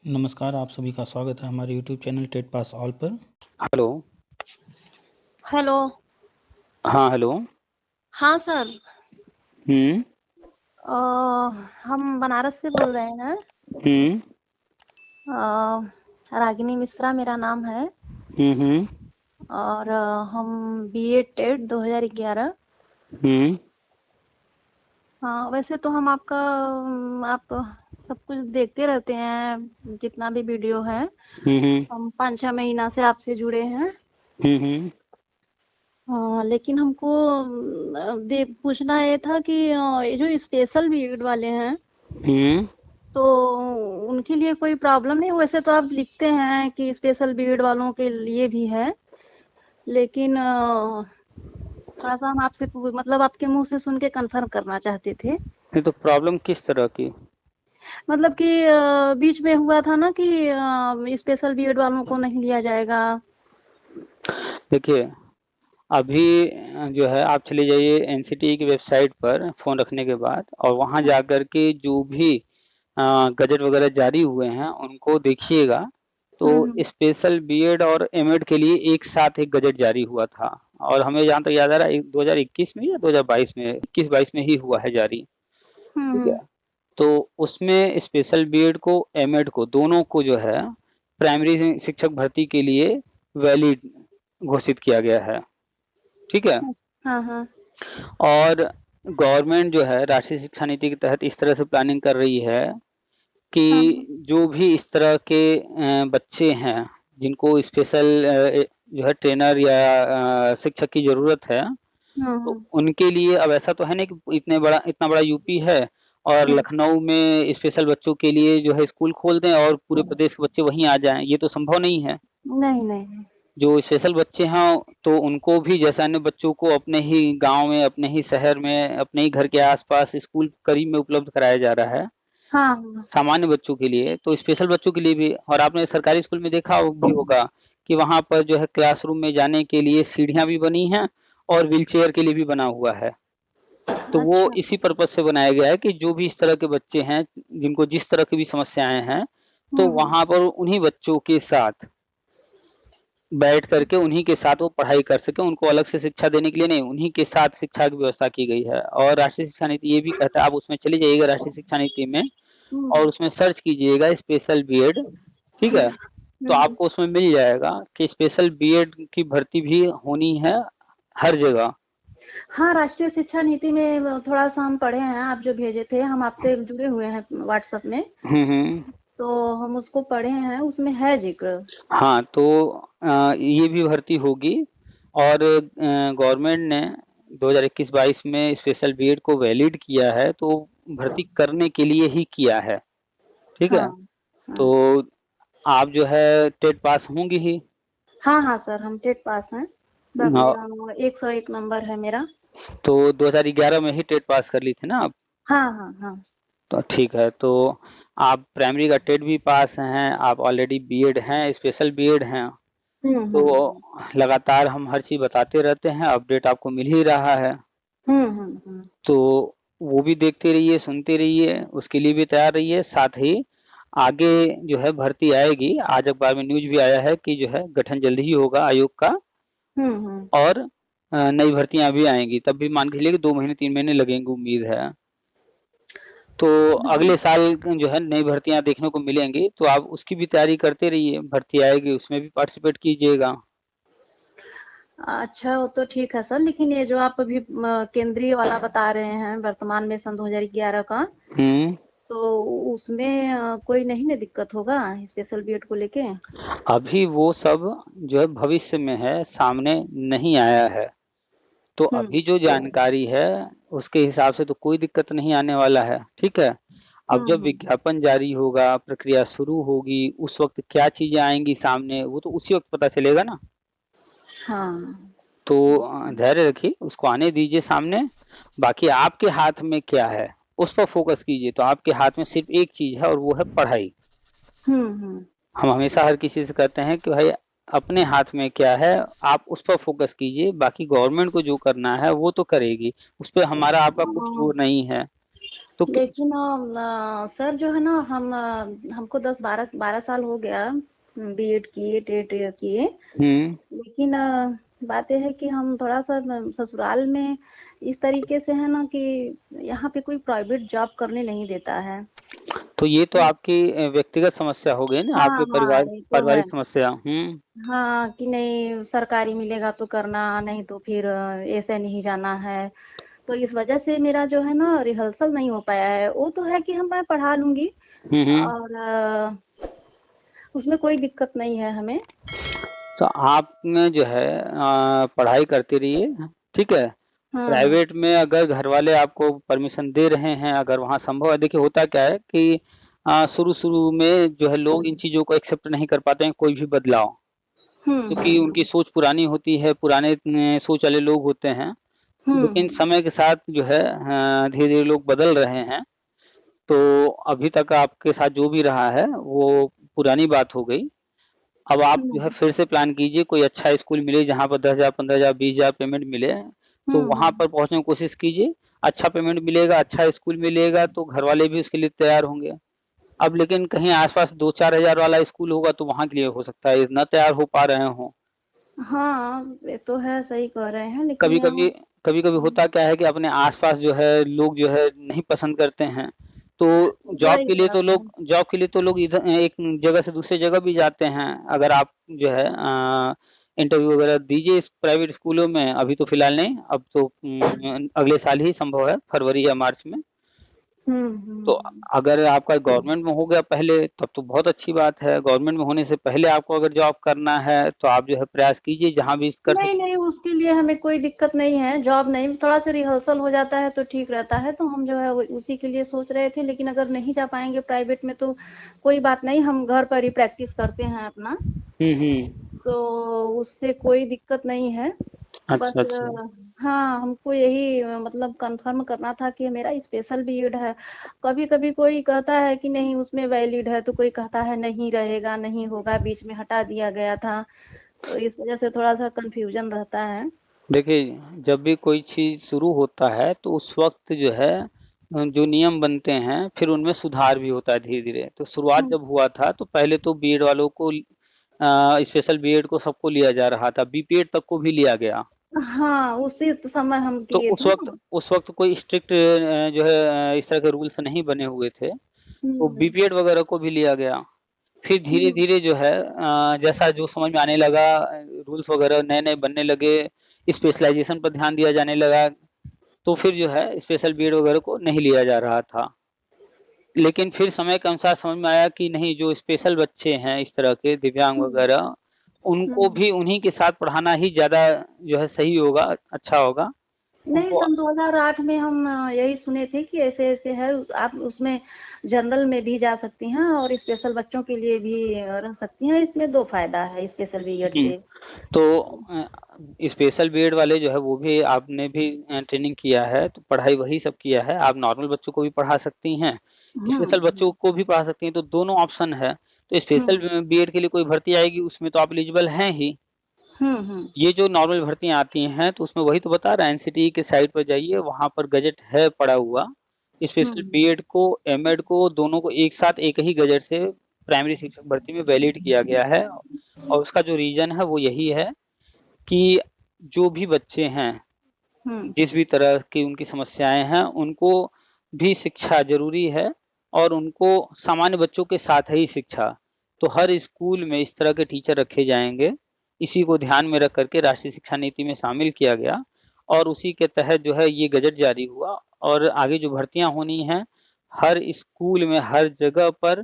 नमस्कार, आप सभी का स्वागत है हमारे YouTube channel TET pass all पर। हेलो। हेलो। हाँ, हेलो। हाँ सर। हम्म। अ, हम बनारस से बोल रहे हैं। हम्म। रागिनी मिश्रा मेरा नाम है। हम्म। और हम बीए टेट 2011। हम्म। हाँ, वैसे तो हम आपका आप सब कुछ देखते रहते हैं, जितना भी वीडियो है। हम्म। हम 5-6 महीना से आपसे जुड़े हैं। हम्म। हाँ, लेकिन हमको पूछना ये था कि ये जो स्पेशल नीड वाले हैं, हम्म। तो उनके लिए कोई प्रॉब्लम नहीं। वैसे तो आप लिखते हैं कि स्पेशल बीड वालों के लिए भी है, लेकिन थोड़ा सा हम आपसे मतलब आपके मुंह से सुन के कंफर्म करना चाहते थे। ये तो प्रॉब्लम किस तरह की? मतलब कि बीच में हुआ था ना कि स्पेशल बीएड वालों को नहीं लिया जाएगा। देखिए, अभी जो है आप चले जाइए एनसीटी की वेबसाइट पर फ़ोन रखने के बाद, और वहाँ जाकर के जो भी गज़ट वगैरह जारी हुए हैं उनको देखिएगा। तो हम्म। स्पेशल बीएड और एमएड के लिए एक साथ एक गज़ट जारी हुआ था, और हमें जहाँ तक याद आ रहा है 2021 में या 2022 में, 21-22 में ही हुआ है जारी। ठीक है। हम्म। तो उसमें स्पेशल बीएड को एमएड को दोनों को जो है प्राइमरी शिक्षक भर्ती के लिए वैलिड घोषित किया गया है। ठीक है। हाँ हाँ। और गवर्नमेंट जो है राष्ट्रीय शिक्षा नीति के तहत इस तरह से प्लानिंग कर रही है कि हाँ जो भी इस तरह के बच्चे हैं जिनको स्पेशल जो है ट्रेनर या शिक्षक की ज़रूरत है, तो हाँ। उनके लिए अब ऐसा तो है नहीं कि इतना बड़ा यूपी है और हम्म, लखनऊ में स्पेशल बच्चों के लिए जो है स्कूल खोल दें और पूरे प्रदेश के बच्चे वहीं आ जाएं, ये तो संभव नहीं है। नहीं नहीं। जो स्पेशल बच्चे हैं तो उनको भी जैसे अन्य बच्चों को अपने ही गांव में, अपने ही शहर में, अपने ही घर के आसपास स्कूल करीब में उपलब्ध कराया जा रहा है हाँ हाँ। सामान्य बच्चों के लिए, तो स्पेशल बच्चों के लिए भी। और आपने सरकारी स्कूल में देखा भी होगा कि वहां पर जो है क्लासरूम में जाने के लिए सीढ़ियां भी बनी हैं और व्हीलचेयर के लिए भी बना हुआ है। तो वो अच्छा। इसी पर्पज से बनाया गया है कि जो भी इस तरह के बच्चे हैं जिनको जिस तरह की भी समस्याएं हैं, तो हम्म। वहां पर उन्हीं बच्चों के साथ बैठ करके उन्हीं के साथ वो पढ़ाई कर सके, उनको अलग से शिक्षा देने के लिए नहीं, उन्हीं के साथ शिक्षा की व्यवस्था की गई है। और राष्ट्रीय शिक्षा नीति ये भी कहता है, आप उसमें चले जाइएगा राष्ट्रीय शिक्षा नीति में और हम्म। उसमें सर्च कीजिएगा स्पेशल बीएड। ठीक है। तो हम्म। आपको उसमें मिल जाएगा कि स्पेशल बीएड की भर्ती भी होनी है हर जगह। हाँ, राष्ट्रीय शिक्षा नीति में थोड़ा-सा हम पढ़े हैं, आप जो भेजे थे, हम आपसे जुड़े हुए हैं व्हाट्सएप में, हम्म। तो हम उसको पढ़े हैं, उसमें है ज़िक्र। हाँ, तो ये भी भर्ती होगी। और गवर्नमेंट ने 2021-22 में स्पेशल बीएड को वैलिड किया है, तो भर्ती करने के लिए ही किया है। ठीक है। हाँ, तो हाँ। आप जो है टेट पास होंगी ही। हाँ, हाँ सर, हम टेट पास हैं। सब अ, मेरा 101 नंबर है मेरा। तो 2011 में ही टेट पास कर ली थी ना आप? हाँ, हाँ, हाँ। तो ठीक है। तो आप प्राइमरी का टेट भी पास हैं, आप ऑलरेडी बीएड हैं, स्पेशल बीएड हैं। हुँ, तो हुँ, हुँ। लगातार हम हर चीज़ बताते रहते हैं, अपडेट आपको मिल ही रहा है। हुँ, हुँ, हुँ। तो वो भी देखते रहिए, सुनते रहिए, उसके लिए भी तैयार रहिए। साथ ही आगे जो है भर्ती आएगी, आज अखबार में न्यूज़ भी आया है कि जो है गठन जल्द ही होगा आयोग का, हुँ, हुँ। और नई भर्तियाँ भी आएँगी। तब भी मान के चलिए कि 2 महीने 3 महीने लगेंगे, उम्मीद है। तो हाँ। अगले साल जो है नई भर्तियाँ देखने को मिलेंगी, तो आप उसकी भी तैयारी करते रहिए। भर्ती आएगी उसमें भी पार्टिसिपेट कीजिएगा। अच्छा, वो तो ठीक है सर, लेकिन ये जो आप अभी केंद्रीय वाला बता रहे हैं, वर्तमान में सन 2011 का, हुँ। तो उसमें कोई नहीं ना दिक्कत होगा स्पेशल बीएड को लेके? अभी वो सब जो है भविष्य में है, सामने नहीं आया है। तो हुँ। अभी जो जानकारी है उसके हिसाब से तो कोई दिक्कत नहीं आने वाला है। ठीक है। अब हुँ, जब हुँ। विज्ञापन जारी होगा, प्रक्रिया शुरू होगी, उस वक़्त क्या चीज़ें आएँगी सामने, वो तो उसी वक़्त पता चलेगा ना। हाँ। तो धैर्य रखिए, उसको आने दीजिए सामने। बाकी आपके हाथ में क्या है, उस पर फ़ोकस कीजिए। तो आपके हाथ में सिर्फ़ एक चीज़ है और वो है पढ़ाई। हुँ, हुँ। हम हमेशा हर किसी से कहते हैं कि भाई अपने हाथ में क्या है, आप उस पर फ़ोकस कीजिए। बाकी गवर्नमेंट को जो करना है वो तो करेगी, उस पे हमारा आपका कुछ हाँ। जोर नहीं है। तो लेकिन सर जो है ना हमको 10-12 साल हो गया बीएड किए टेट किए। लेकिन बात यह है कि हम थोड़ा सा ससुराल में इस तरीके से है ना कि यहाँ पे कोई प्राइवेट जॉब करने नहीं देता है। तो ये तो आपकी व्यक्तिगत समस्या हो गई ना, हाँ आपके हाँ, परिवार ये तो है। पारिवारिक समस्या। हाँ कि नहीं सरकारी मिलेगा तो करना, नहीं तो फिर ऐसे नहीं जाना है। तो इस वजह से मेरा जो है ना रिहर्सल नहीं हो पाया है। वो तो है कि मैं पढ़ा लूंगी और उसमें कोई दिक्कत नहीं है हमें। तो आपने जो है पढ़ाई करते रहिए, ठीक है। प्राइवेट में अगर घर वाले आपको परमिशन दे रहे हैं, अगर वहाँ संभव है, देखिए होता क्या है कि शुरू शुरू में जो है लोग इन चीजों को एक्सेप्ट नहीं कर पाते हैं, कोई भी बदलाव, क्योंकि उनकी सोच पुरानी होती है, पुराने सोच वाले लोग होते हैं। लेकिन समय के साथ जो है धीरे धीरे लोग बदल रहे हैं। तो अभी तक आपके साथ जो भी रहा है वो पुरानी बात हो गई। अब आप जो है फिर से प्लान कीजिए, कोई अच्छा स्कूल मिले जहाँ पर 10,000 15,000 20,000 पेमेंट मिले, तो वहां पर पहुंचने की कोशिश कीजिए। अच्छा पेमेंट मिलेगा, अच्छा स्कूल मिलेगा, तो घर वाले भी उसके लिए तैयार होंगे। अब लेकिन कहीं आसपास 2-4 हजार वाला स्कूल होगा तो वहां के लिए हो सकता है इतना तैयार हो पा रहे हो। हाँ ये तो है, सही कह रहे हैं, लेकिन कभी यहाँ कभी होता क्या है कि अपने आसपास जो है लोग जो है नहीं पसंद करते हैं, तो वही बात है। जॉब के लिए तो लोग इधर एक जगह से दूसरी जगह भी जाते हैं। अगर आप जो है इंटरव्यू वगैरह दीजिए इस प्राइवेट स्कूलों में, अभी तो फिलहाल नहीं, अब तो अगले साल ही संभव है, फरवरी या मार्च में। तो अगर आपका गवर्नमेंट में हो गया पहले, तब तो बहुत अच्छी बात है। गवर्नमेंट में होने से पहले आपको अगर जॉब करना है तो आप जो है प्रयास कीजिए जहां भी कर नहीं सके। नहीं, उसके लिए हमें कोई दिक्कत नहीं है, जॉब नहीं, थोड़ा सा रिहर्सल हो जाता है तो ठीक रहता है। तो हम जो है उसी के लिए सोच रहे थे, लेकिन अगर नहीं जा पाएंगे प्राइवेट में तो कोई बात नहीं, हम घर पर ही प्रैक्टिस करते हैं अपना, तो उससे कोई दिक्कत नहीं है। बस अच्छा अच्छा। हाँ, हमको यही मतलब कंफर्म करना था कि मेरा स्पेशल बीएड है। कभी कभी कोई कहता है कि नहीं उसमें वैलिड है, तो कोई कहता है नहीं रहेगा, नहीं होगा, बीच में हटा दिया गया था। तो इस वजह से थोड़ा सा कंफ्यूजन रहता है। देखिए, जब भी कोई चीज शुरू होता है तो उस वक्त जो है जो नियम बनते हैं फिर उनमें सुधार भी होता है धीरे धीरे। तो शुरुआत जब हुआ था तो पहले तो बीएड वालों को स्पेशल बीएड को सबको लिया जा रहा था, बीपीएड तक को भी लिया गया। हाँ, उसी समय हम तो किए थे ना। उस वक्त कोई स्ट्रिक्ट जो है इस तरह के रूल्स नहीं बने हुए थे, तो हम्म बीपीएड वगैरह को भी लिया गया। फिर धीरे धीरे जो है जैसा जो समझ में आने लगा, रूल्स वगैरह नए नए बनने लगे, स्पेशलाइजेशन पर ध्यान दिया जाने लगा, तो फिर जो है स्पेशल बीएड वगैरह को नहीं लिया जा रहा था। लेकिन फिर समय के अनुसार समझ में आया कि नहीं, जो स्पेशल बच्चे हैं इस तरह के दिव्यांग वगैरह, उनको हम्म। भी उन्हीं के साथ पढ़ाना ही ज्यादा जो है सही होगा, अच्छा होगा नहीं, उनको। सन 2008 में हम यही सुने थे कि ऐसे ऐसे है, आप उसमें जनरल में भी जा सकती हैं और स्पेशल बच्चों के लिए भी रह सकती हैं। इसमें दो फायदा है स्पेशल बीएड से। तो स्पेशल बीएड वाले जो है वो भी, आपने भी ट्रेनिंग किया है तो पढ़ाई वही सब किया है, आप नॉर्मल बच्चों को भी पढ़ा सकती हैं, स्पेशल बच्चों को भी पढ़ा सकती हैं, तो दोनों ऑप्शन है। तो स्पेशल बीएड के लिए कोई भर्ती आएगी उसमें तो आप एलिजिबल हैं ही। ये जो नॉर्मल भर्तियां आती हैं तो उसमें वही तो बता रहा है, एनसीटीई के साइट पर जाइए, वहां पर गजट है पड़ा हुआ। स्पेशल बीएड को एमएड को दोनों को एक साथ एक ही गजट से प्राइमरी शिक्षक भर्ती में वैलिड किया गया है। और उसका जो रीजन है वो यही है कि जो भी बच्चे हैं, जिस भी तरह की उनकी समस्याएं हैं, उनको भी शिक्षा जरूरी है, और उनको सामान्य बच्चों के साथ ही शिक्षा। तो हर स्कूल में इस तरह के टीचर रखे जाएंगे, इसी को ध्यान में रख करके राष्ट्रीय शिक्षा नीति में शामिल किया गया, और उसी के तहत जो है ये गजट जारी हुआ। और आगे जो भर्तियां होनी हैं, हर स्कूल में हर जगह पर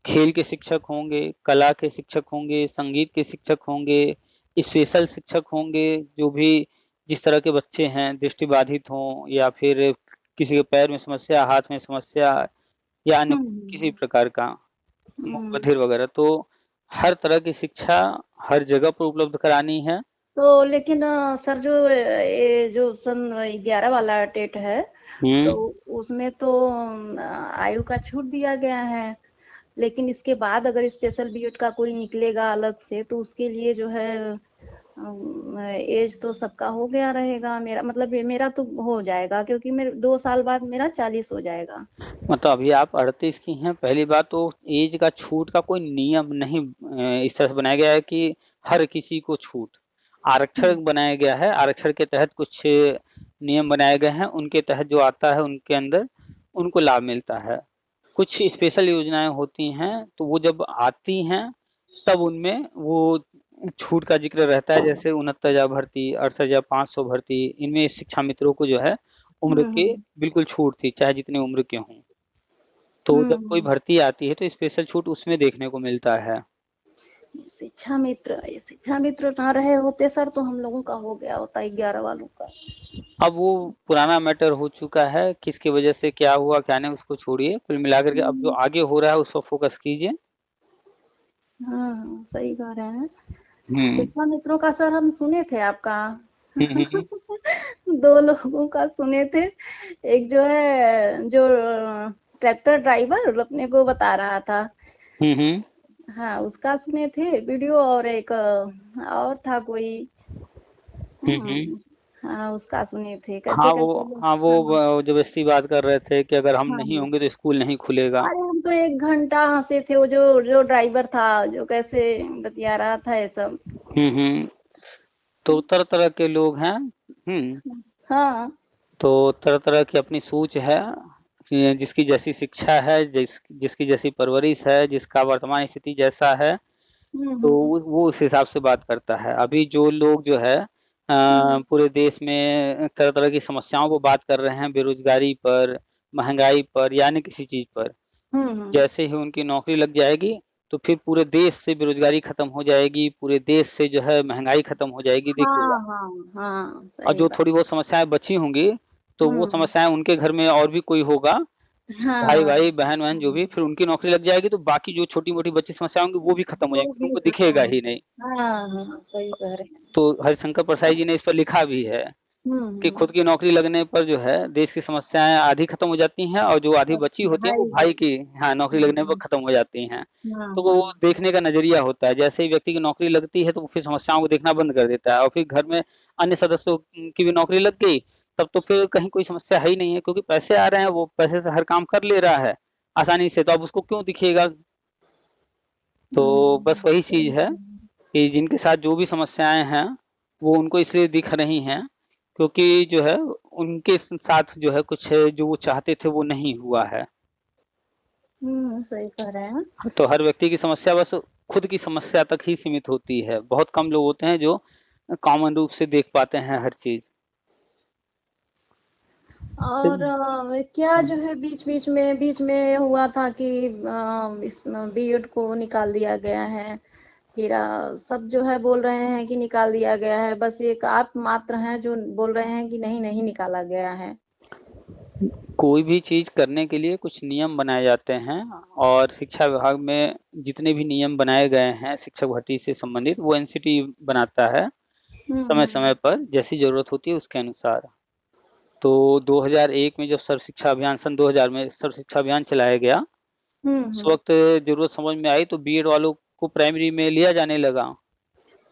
खेल के शिक्षक होंगे, कला के शिक्षक होंगे, संगीत के शिक्षक होंगे, स्पेशल शिक्षक होंगे, जो भी जिस तरह के बच्चे हैं, दृष्टिबाधित हों या फिर किसी के पैर में समस्या, हाथ में समस्या, या अन्य किसी प्रकार का बधिर वगैरह, तो हर तरह की शिक्षा हर जगह पर उपलब्ध करानी है। तो लेकिन सर जो ये जो सन 11 वाला टेट है, तो उसमें तो आयु का छूट दिया गया है। लेकिन इसके बाद अगर स्पेशल बीएड का कोई निकलेगा अलग से, तो उसके लिए जो है एज तो सबका हो गया रहेगा, मेरा मतलब मेरा तो हो जाएगा, क्योंकि मेरे 2 साल बाद मेरा 40 हो जाएगा। मतलब अभी आप 38 की हैं। पहली बात तो एज का छूट का कोई नियम नहीं इस तरह से बनाया गया है कि हर किसी को छूट। आरक्षण बनाया गया है, आरक्षण के तहत कुछ नियम बनाए गए हैं, उनके तहत जो आता है उनके अंदर उनको लाभ मिलता है। कुछ स्पेशल योजनाएं होती हैं तो वो जब आती हैं तब उनमें वो छूट का जिक्र रहता है, जैसे 69,000 भर्ती, 68,500 भर्ती, इनमें शिक्षा मित्रों को जो है उम्र के बिल्कुल छूट थी, चाहे जितनी उम्र के हों। तो जब कोई भर्ती आती है तो स्पेशल छूट उसमें देखने को मिलता है। शिक्षा मित्र, ये शिक्षा मित्र ना रहे होते सर तो हम लोगों का हो गया होता 11 वालों का। अब वो पुराना मैटर हो चुका है, किसकी वजह से क्या हुआ क्या नहीं उसको छोड़िए, कुल मिलाकर के अब जो आगे हो रहा है उस पर फोकस कीजिए। हाँ, सही कह रहे हैं। हम्म शिक्षा मित्रों का सर हम सुने थे आपका। हम्म, हम्म, 2 लोगों का सुने थे। एक जो है जो ट्रैक्टर ड्राइवर अपने को बता रहा था, हम्म, हाँ उसका सुने थे वीडियो, और एक और था कोई, हम्म। हाँ उसका सुने थे, हाँ कैसे वो कैसे लोग। हाँ वो हाँ जबरदस्ती बात कर रहे थे कि अगर हम हाँ नहीं हाँ। होंगे तो स्कूल नहीं खुलेगा। अरे हम तो 1 घंटा हंसे थे, वो जो जो ड्राइवर था जो कैसे बतिया रहा था ये सब। हम्म। तो तरह तरह के लोग हैं। हाँ तो तरह तरह की अपनी सोच है कि जिसकी जैसी शिक्षा है, जिसकी जैसी परवरिश है, जिसका वर्तमान स्थिति जैसा है, तो हम्म वो उस हिसाब से बात करता है। अभी जो लोग जो है पूरे देश में तरह तरह की समस्याओं पर बात कर रहे हैं, बेरोजगारी पर, महंगाई पर, यानी किसी चीज पर, हम्म। जैसे ही उनकी नौकरी लग जाएगी तो फिर पूरे देश से बेरोजगारी खत्म हो जाएगी, पूरे देश से जो है महंगाई खत्म हो जाएगी, देखिएगा। हाँ हाँ हाँ, और सही जो बात। थोड़ी बहुत समस्याएं बची होंगी तो वो हम्म। समस्याएं उनके घर में और भी कोई होगा, भाई हाँ भाई बहन बहन जो भी, फिर उनकी नौकरी लग जाएगी तो बाकी जो छोटी मोटी बची समस्या होंगी वो भी खत्म हो वो जाएंगी, फिर भी उनको दिखेगा खत्म। ही नहीं। हाँ हाँ, सही कह रहे हैं। तो हरिशंकर प्रसाद जी ने इस पर लिखा भी है कि हम्म। खुद की नौकरी लगने पर जो है देश की समस्याएं आधी खत्म हो जाती हैं, और जो आधी और बची होती हैं वो भाई भाई की, हाँ, नौकरी लगने पर हाँ खत्म हो जाती हैं। हाँ तो वो हाँ। देखने का नजरिया होता है, जैसे ही व्यक्ति की नौकरी लगती है तो वो फिर समस्याओं को देखना बंद कर देता है, और फिर घर में अन्य सदस्यों की भी नौकरी लग गई, तब तो फिर कहीं कोई समस्या है ही नहीं है, क्योंकि पैसे आ रहे हैं, वो पैसे से हर काम कर ले रहा है आसानी से, तो अब उसको क्यों दिखेगा। तो बस वही सही चीज है कह रहे हैं। कि जिनके साथ जो भी समस्याएं हैं वो उनको इसलिए दिख रही हैं क्योंकि जो है उनके साथ जो है कुछ जो वो चाहते थे वो नहीं हुआ है। सही कह रहे हैं। तो हर व्यक्ति की समस्या बस खुद की समस्या तक ही सीमित होती है, बहुत कम लोग होते हैं जो कॉमन रूप से देख पाते हैं हर चीज। और चलिए। क्या जो है बीच में हुआ था कि इस बीएड को निकाल दिया गया है, फिर सब जो है बोल रहे हैं कि निकाल दिया गया है, बस एक आप मात्र हैं जो बोल रहे हैं कि नहीं नहीं निकाला गया है। कोई भी चीज करने के लिए कुछ नियम बनाए जाते हैं, और शिक्षा विभाग में जितने भी नियम बनाए गए हैं शिक्षक भर्ती से संबंधित वो एनसीटी बनाता है समय हम्म। समय पर, जैसी जरूरत होती है उसके अनुसार। तो 2001 में जब सर्व शिक्षा अभियान, सन 2000 में सर्व शिक्षा अभियान चलाया गया, उस हम्म। वक्त जरूरत समझ में आई तो बीएड वालों को प्राइमरी में लिया जाने लगा।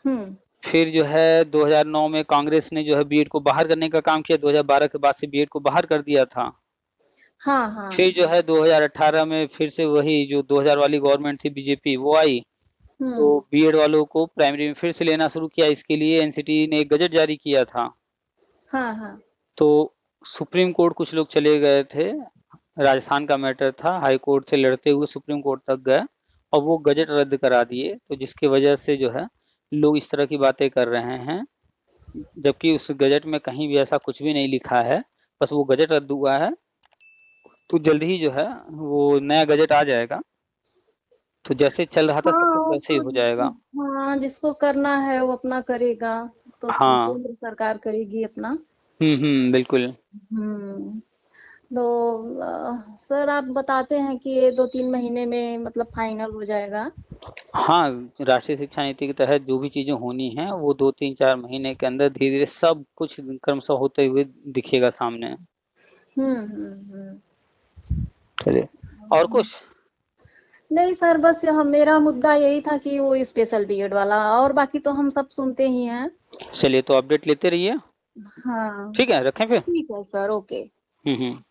हम्म। फिर जो है 2009 में कांग्रेस ने जो है बीएड को बाहर करने का काम किया, 2012 के बाद से बीएड को बाहर कर दिया था। हाँ हाँ फिर जो हाँ। है 2018 में फिर से वही जो 2000 वाली गवर्नमेंट थी बीजेपी वो आई, तो हम्म। बीएड वालों को प्राइमरी में फिर से लेना शुरू किया। इसके लिए एनसीटी ने एक गजट जारी किया था। हाँ हाँ। तो सुप्रीम कोर्ट कुछ लोग चले गए थे, राजस्थान का मैटर था, हाई कोर्ट से लड़ते हुए सुप्रीम कोर्ट तक गए और वो गजट रद्द करा दिए, तो जिसकी वजह से जो है लोग इस तरह की बातें कर रहे हैं, जबकि उस गजट में कहीं भी ऐसा कुछ भी नहीं लिखा है, बस वो गजट रद्द हुआ है। तो जल्द ही जो है वो नया गजट आ जाएगा, तो जैसे चल रहा था सब हाँ कुछ वो वैसे ही तो, हो जाएगा। हाँ जिसको करना है वो अपना करेगा, तो हाँ। केंद्र सरकार करेगी अपना। बिल्कुल। हम्म। तो सर आप बताते हैं कि ये 2-3 महीने में मतलब फाइनल हो जाएगा। हाँ, राष्ट्रीय शिक्षा नीति के तहत जो भी चीजें होनी है वो 2-3-4 महीने के अंदर धीरे धीरे सब कुछ क्रमशः होते हुए दिखेगा सामने। हम्म हम्म चलिए। और हम्म। कुछ। नहीं सर, बस मेरा मुद्दा यही था कि वो स्पेशल बीएड वाला, और बाकी तो हम सब सुनते ही हैं। चलिए तो अपडेट लेते रहिए। हाँ ठीक है, रखें फिर। ठीक है सर, ओके। हम्म।